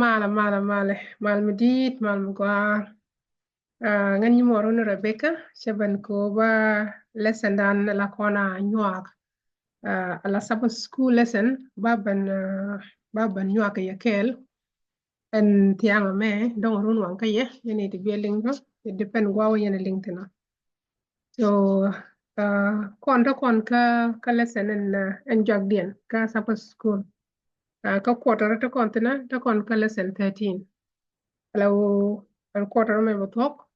Mal medit mal mgwa ngan yi moro ni Rebecca chaban ko ba lesson dan la kona nyuak ala sabo school lesson baban nyuak ya kel en tianga me dong run wan ka ye yani ti beling do it depend gwa yana lingtina so kon ka lesson en jog dien ka sabo school ka quarter ta kon tina ta kon ka lesson 13 لو الكوارتر ما بتوك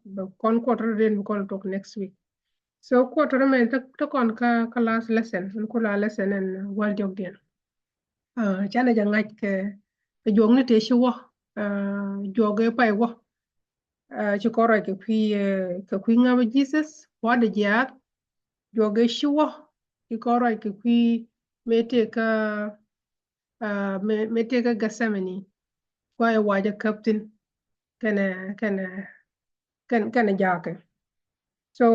بكون كوارتر دين بكون توك next week so quarter ما تكون class lesson نقول lesson and while jog دين chana jangat ke jong ni te shwo joge pai wo chikoro ke kwi ngaba Jesus what the jar joge shwo chikoro ke kwi mete ka mete ka gasamani kwa waja captain kana jake so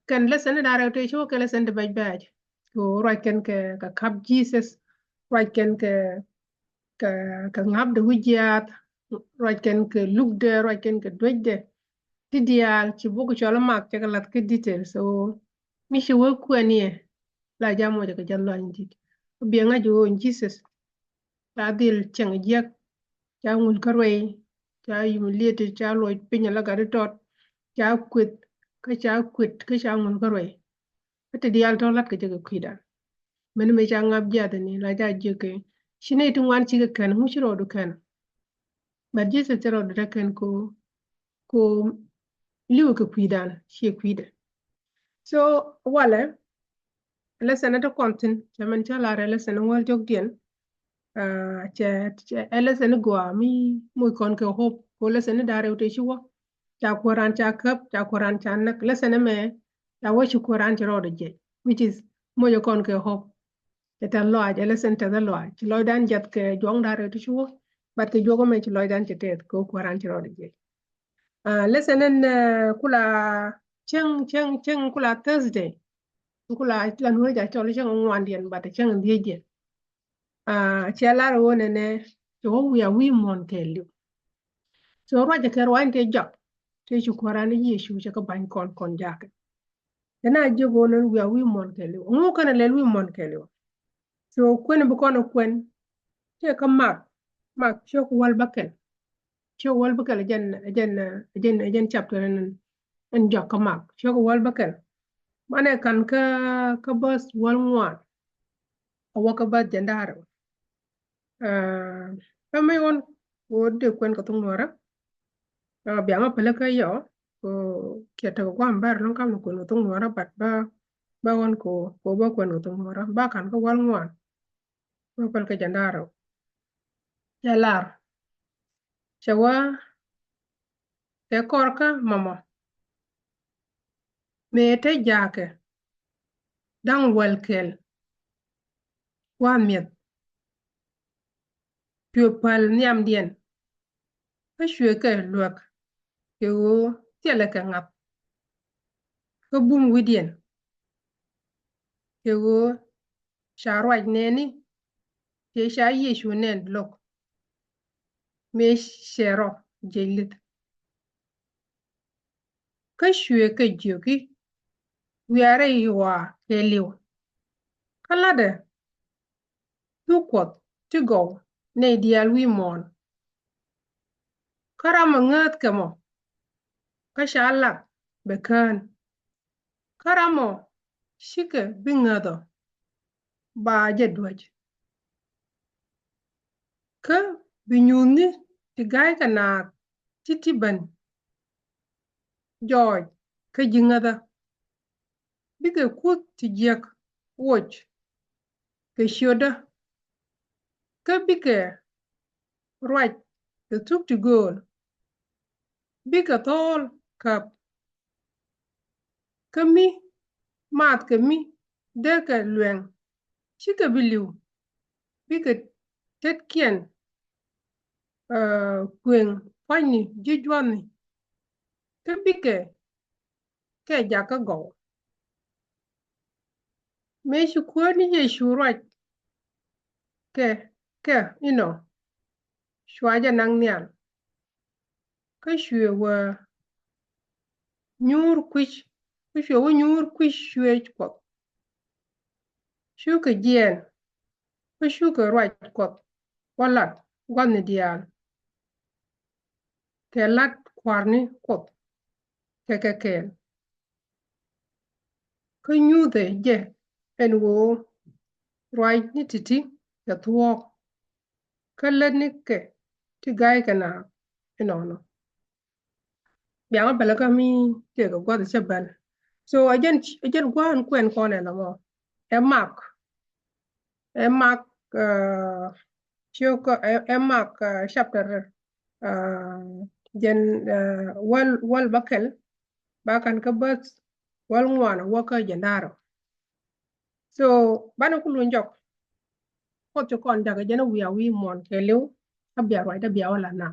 kan lesson da ra te show ke lesson de baj so right kan ka kap Jesus right kan ka ngab de hujjat right kan ka look de right kan ka dwejde ti dial ci bugu chola mak te lat ke detail so mi shi wo ku ani la jamo de ka jallo andi bi nga jo Jesus ta dil chang jek cha ngul karwe cha humiliated cha lo pinya la gari tot cha kwet ka cha ngul karwe ate dial to lat ka je ka kwida men me cha ngab jada ni la ja je ke shine tun wan ci ka kan mu shiro du kan ba je se tero du kan ko liu ka kwidan shi kwida so wala la sanata kontin chaman cha la la sana wal jog dien ele sene gwa mi kon ke hop ko le sene dare ute shuwa cha koran cha kap cha koran cha nak le sene me cha wo shu koran cha rodo je which is mo yo kon ke hop ta lo aj ele sene ta lo aj lo dan jat ke jong dare ute shuwa bat ke jogo me lo dan che tet ko koran cha rodo je le sene kula cheng kula Thursday kula lan ho ja chole cheng ngwan dien bat cheng die chelar wone ne to wiya wi mon telu so roja ker wan te jok te chu korani yeshu che ka ban kon jake tena jogo non wiya wi mon telu ngu kana le wi mon telu so kwen bu kono kwen te ka mak chok wal bakel jen chapter en jok ka mak chok wal bakel mane kan ka bus wal ngwan awaka ba jandaro Kama yon wode kwen ka tung nuara bianga pala ka yo ko kia ta ko ambar long kam ko tung nuara bat ba won ko ba kwen ko tung nuara ba kan ko wal ngwan ba pal ka jandaro ya lar chawa te korka mama me te jake dang welkel wa miet pyo pal niam dien ka shwe ka luak ke wo tiele ka ngap ka bum widien ke wo sharwaj neni ke sha yeshu nen lok me shero jelit ka shwe ka jogi wiare yuwa ke liw kalade dukot tigo ne dial wi mon karama ngat kamo ka shalak bekan karamo shike bingado ba jedwaj ka binyuni tigay kana titiban George ka jingada bige kut tijek woch ka shoda ka bige rwaj ka tuk ti gol bige tol kap ka mi mat ka mi deka lweng shika biliw bige tet kien kweng pany jujwani ka bige ke jaka go me shukwani ye shurwaj ke ke shwa ja nang nial ka shwe wa nyur kwich ka shwe wa nyur kwich shwe kwa shu ka jen ka shu ka rwach kwa walat wan ni dial ke lat kwarni kwa ke kel ka nyu de je en wo rwach ni titi ya tuok ka let ni ke ti gai ka na no biang bela ka mi te ka gwa de chaban so ajen gwa an kwen kone la mo e mak choko e mak chapter jen wal bakel bakan ka bat wal ngwana waka jendaro so bana ku lunjok ko to kon daga jena wiya wi mon ke lew abia rwa da biya wala na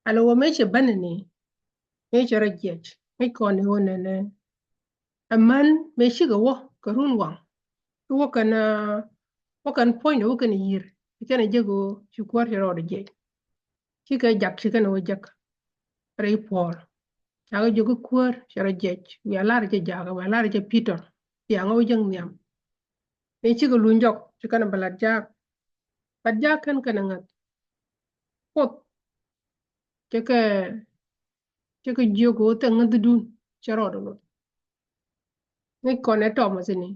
alo wo me che banane me che rajech me kon wona ne aman me shiga wo karun wang wo kana wo kan point wo kan yir kana jego shi kwar ro de je shi ka jak shi kana wo jak rei pol aga jogo kwar shara jech wi alar je jaga wi alar je peter ya ngo jeng nyam me shiga lunjok shi kana balat jak bat jak kan kana ngat pot ke jogo te ngat dun charo do ni kone to mo sini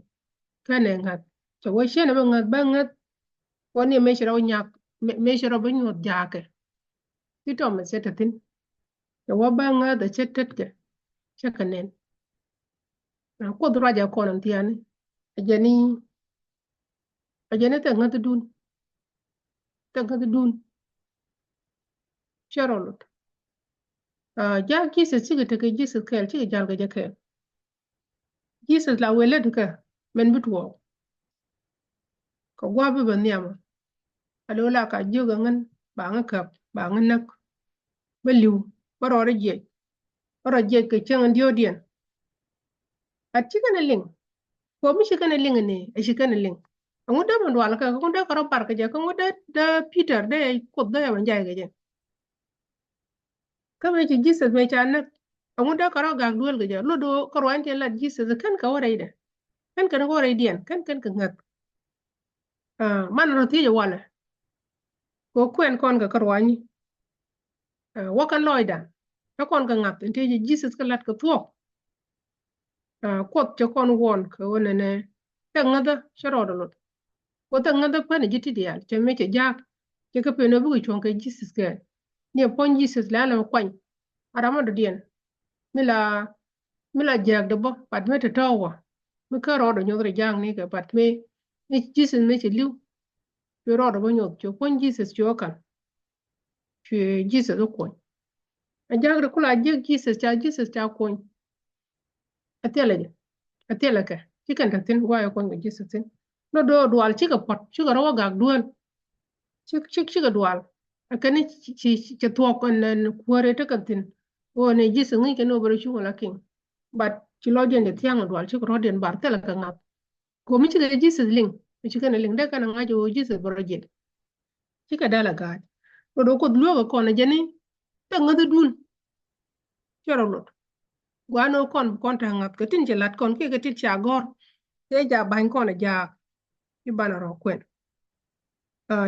kane ngat so wo shene ba ngat woni me shira nyak me shira ba nyot jake ti to mo setatin so wo ba ngat da chetet ke chakanen na ko dra ja ko nan tiani ajeni ajeni te ngat dun charo lot ja Jesus ci te ke Jesus kel ci jal ga jake Jesus la wele de ka men bitwo ko gwa ba niama alola ka joga ngan ba nga kap ba nga nak ba liw ba ro je ke chen ndio dien a ci kana ling ko mi ci kana ling ne a ci kana ling ngu da man wala ka ngu da karo par ka je ngu da Peter da ko da ya jay ga je ka me ci Jesus me cha nak ngu da karo ga duel ga je lo do karo an te la Jesus kan ka wara ida kan wara dien kan ka ngak man ro ti je wala ko kwen kon ga karo ani wakan loida ka kon ka ngak te je Jesus ka lat ka tuok kot cho kon won ka wona ne ta ngada sharo do lot ko ta ngada pa ne jiti dial che me che jak che ka pe no bu chon ka Jesus ke ne pon Jesus la la kwan arama do dien mila mila jak de bo pat me te tawa me ka ro do nyodre jang ni ka pat me ni Jesus me che liu pe ro do bo nyod cho pon Jesus cho kan che Jesus ko kon a jak de kula jak Jesus cha kon atela ka chicken ta tin gwa ko ngi Jesus tin no do dual chika pot chika ro ga dual chika dual akani chi to kon nan kuore ta kan tin o ne Jesus ngi ke no bro chu la king but chi lo den de tiang dual chika ro den bar tela ka ngap ko mi chika Jesus ling chika na ling da kan nga jo Jesus bro je chika dala ga ko do ko luo ko na jeni ta ngada dun chero lot gwano kon ta ngap ka tin che lat kon ke tin cha gor ke ja ban kon ja ki bana ro kwen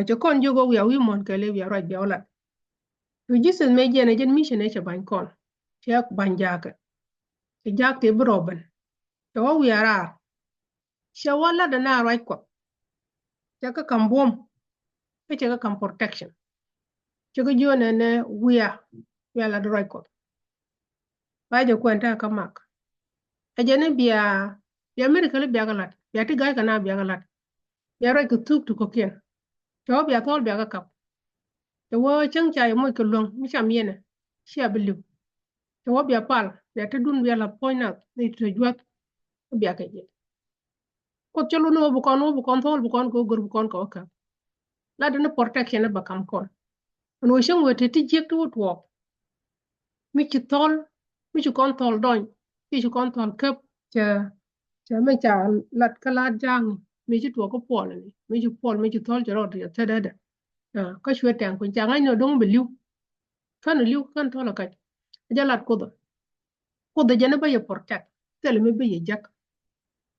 cho kon jogo wi mon ke le wi ra ja ola to Jesus me je na jen mission e cha ban kon che ban ja ke ke ja ke broben to wi ara che wala da na ra ko cha ka kam bom ke cha ka kam protection che ko jo ne wi ya la ra ko ba je kwenta ka mak a je ne bia America le bia galat bia ti ga kana bia galat bia ra ko tuk tu ko ken to bia tol bia ka kap to wo chang chai mo ko long mi cham yene shi abilu to wo bia pal bia ta dun bia la point out ni to jwat bia ka je ko chelo no bu kon tol bu kon ko gor bu kon ko ka la de protection ba kam kon no shang wo te ti jek to wo mi chi tol mi chi kon tol don mi chi kon tol kap cha cha me cha lat ka la jang mi chi tuo ko pol ni mi chi pol mi chi thol jaro ri ta da da ka shwe tang kun changa no dong be liu kan thola ka jalat ko da jana ba ye protect tel mi be ye jak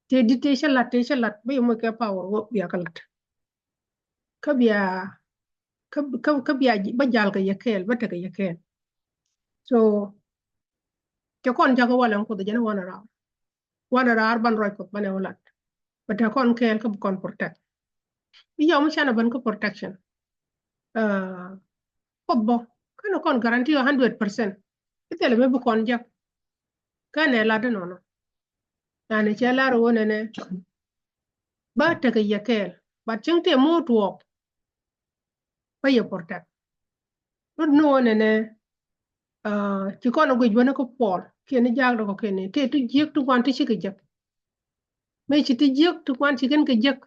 te di te shalat ba ye mo ka power wo ya kalat ka biya ka biya ba jal ka ye kel ba ta ka ye kel so ke kon jago wala ko da jana wana ra ban roy ko bane wala ba ta kon kel ka kon protect yo mo chana ban ko protection uh ko bo kana kon guarantee 100% tel mi bu kon jak kana la de no yani che la ro ne ba ta ka ye kel ba ching te mo tuo ba ye protect no ne chỉ con nó quỳ nó có bỏ kia nó giang được cái này thế tôi giết tôi quan tôi chỉ cái giấc mấy chỉ tôi giết tôi quan chỉ cần cái giấc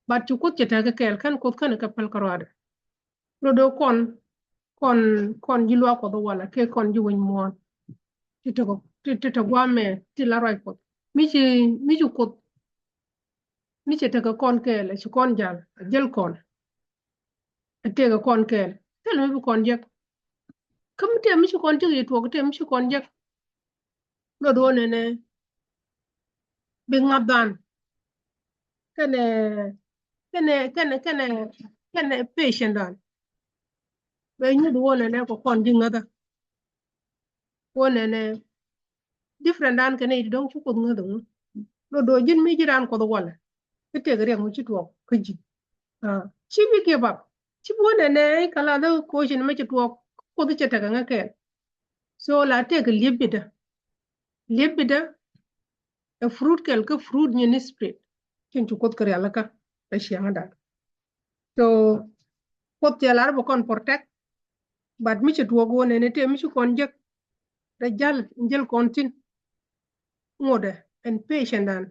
bắt chụp cốt chỉ cái kẹl khăn cốt khăn cái pal caro ada rồi đâu con gì loa có đâu wala cái con gì quên mua thì tôi qua mẹ thì là rồi cốt mi chụp cốt mi chỉ cái con kẹl là chỉ con giang gel con cái con kẹl thế là mấy con giấc không thể mi chụp con chứ gì thuộc cái mi chụp con giấc rồi đâu này bên ngập đàn kene kene patient dan be nyu do wona ne ko kon dinga da wona ne different dan kene di dong ko ngada no do jin mi jiran ko do wala kete gare mu ci to ko ji ci bi ke bab ci wona ne kala da ko jin ma ci to ko do ci taga ngake so la te ga lebida a fruit kel ka fruit ni ni spread kin ci ko kare alaka da shi hada so pot ya lar bo kon protect bad mi ci tuogo ne te mi ci kon jek da jal kontin ngode en patient dan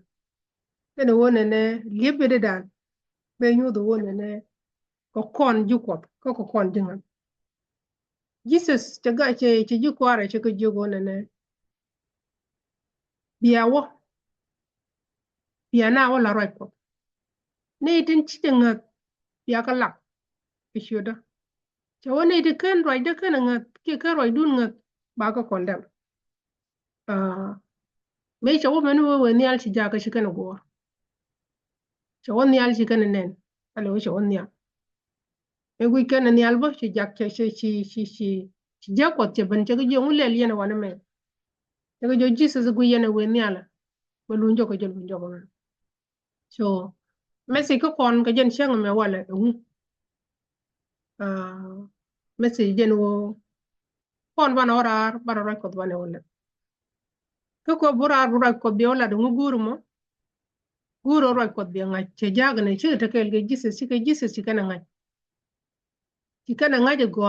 ene wona ne liebede dan be nyudo wona ne ko kon jukot ko kon dinga Jesus te ga che jukwara che ko jogo ne biawo biana wala roy ko ne tin ci dinga ya ka lak ishoda che wona de ken roy de ken nga ke ka roy dun nga ba ko kondam me chawo men we ni al ci jaga ci kana go chawo ni al ci kana nen alo chawo ni al e wi kana ni al ba ci jak ci jakot ci ban ci ga jongu lel yena wana me daga jo Jesus gu yena we ni ala ba lu njoko jël bu njoko man so mesi ko kon ka jen chang me wala mesi jen wo kon bana orar bara roy ko bana wala ko borar ko bi wala du guro roy ko bi nga ci jaga ne ci ta kel ge Jesus ci kana nga ci kana nga de go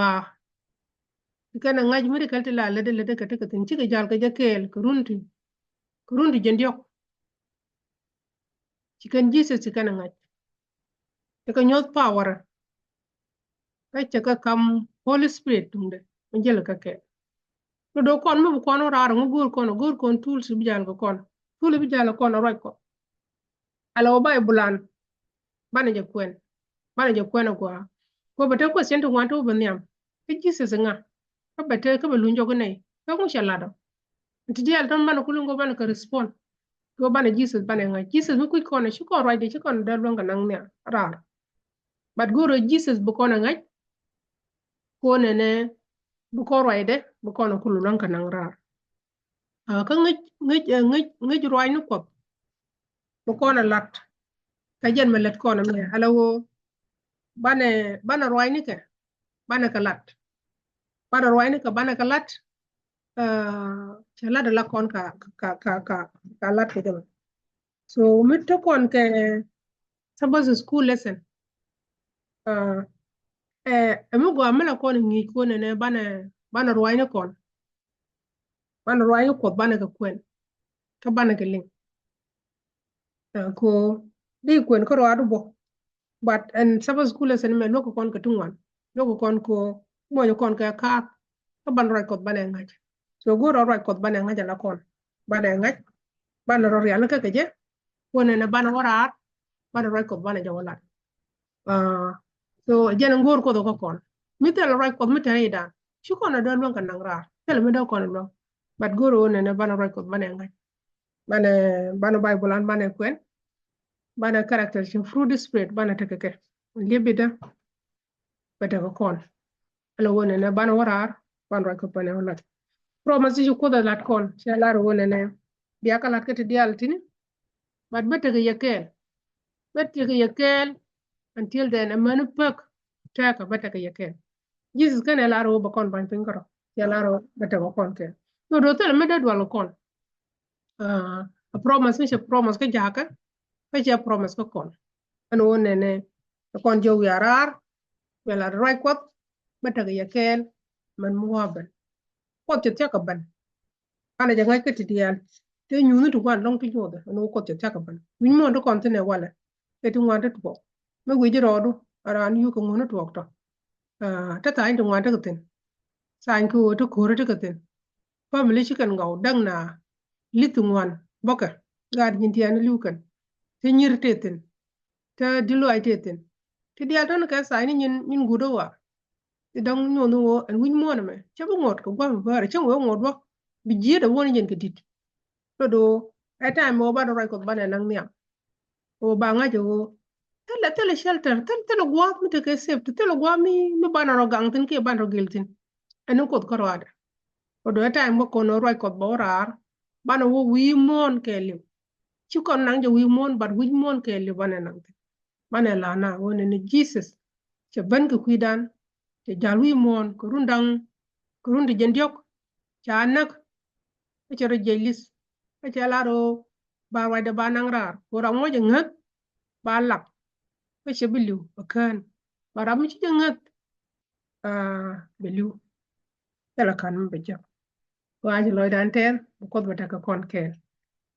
ci kana nga mi de kalti la de ka tin ci ga jal ka jakel ko runti jendiyo ci kan Jesus ci kana nga ka nyot power ka kam Holy Spirit tumde ngel ka ke do kon mo kon rar ngo gur kon tools bi jal ko kon tool bi jal kon roy ko ala o bay bulan bana je kwen ko bata ko sento wanto banyam ke Jesus nga ka bata ka balunjo ko nei ka ko shalado ti al tan bana kulungo bana ka respond ko bana Jesus bana nga Jesus bu ko na shi ko roy de shi kon da longa nang ne rar but guro Jesus bu ko na nga ko ne bu ko roy de bu ko na kulu longa nang rar ka ngi roy no ko bu ko na lat ka jen ma let ko na me ala wo bana roy ni ke bana ka lat bana roy ni ka bana ka lat chala de la kon ka lat ke dem so mit to kon ke suppose school lesson emu go amela kon ngi ko ne bana roy ni kon bana roy ni ko bana ka kwen ka bana ka ling ko di kwen ko ro bo but and suppose school lesson me loko kon ka tungwan loko kon ko mo yo kon ka ban roy ko bana ngaj so go roy ko bana ngaj la kon bana ngaj bana ro yalla ka je wone ne bana warar bana roi ko bana jawalat so jena ngor ko do ko kon mi tel roi ko mi tel ida chu kono do lon kan ngra tel mi do kono lo bat goro wone ne bana roi ko bana ngai bana bible an bana kwen bana character ci fruit spirit bana tekeke libida bata ko kon ala wone ne bana warar bana roi ko bana walat promise ju ko da lat kon ci ala wone ne biya kalat ke ti dial tini but bete ke yekel until then a man pak taka bete ke yekel Jesus kan elaro ba kon ban pingro ya laro bete ko kon ke no do tel me da dwalo kon a promise ni promise ke jaka ke ja promise ko kon an wonne ne kon jo yarar wala right ko bete ke yekel man muwaben ko te taka ban ana janga ke ti dial te nyunu tu kwan long ti joda no ko te taka ban min mo do kon tene wala te tu ngwan te to me wi jiro do aran yu ko ngono to to ta ta ndo ngwan te ten san ku to ko re te ten family chicken ngaw dang na litu ngwan boka gad nyin tian lu kan te nyir te ten te dilo ai te ten te dial don ka sai ni nyin gudo wa te dong nyono wo an win mo na me che bo ngot ko gwa ba re chen wo ngot wo bi ji da woni nyen ke dit to do ai time mo ba do right ko ba na nang niam o ba nga jo tele shelter tele gwa mi te ke safety tele gwa mi ba na ro gang tin ke ba ro giltin anu ko ko wada o do time mo ko no right ko bo rar ba no wo wi mon ke liu chi kon nang jo wi mon but wi mon ke liu ba na nang ba na la na woni ni Jesus che ban ke kuidan che jal wi mon ko rundi jendiok cha nak che ro jelis che la ro ba wa de ba nang rar ko ra mo je ngat ba lap ko che bilu ba kan ba ra mi che ngat bilu tela kan be je wa ji loy dan ten ko ba ta ka kon ke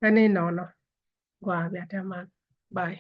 ani no no gwa ya ta man bye